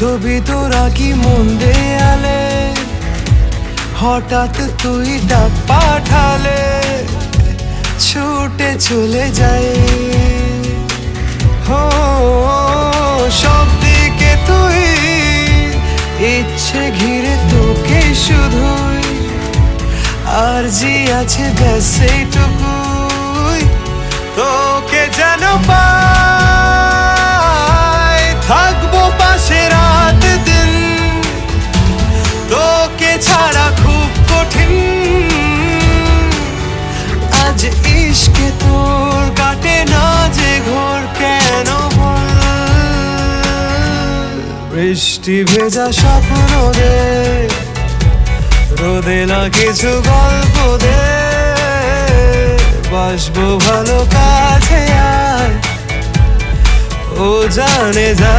ছবি তোরা কি মন দেয়ালে, হঠাৎ তুই ডাক পাঠালে ছুটে চলে যায়। হো সব দিকে তুই, ইচ্ছে ঘিরে তোকে শুধুই, আর জি আছে ব্যাস এইটুকুই, তোকে যেন পাই, থাকবো পাশে রাত দিন, তোকে ছাড়া খুব কঠিন। আজ ইশকে তোর কাটে না যে ঘোর, কেন বল? বৃষ্টি ভেজা স্বপ্ন দে, রোদে না কিছু গল্প দে, বাসবো ভালো কাছে আর ও জানে যা।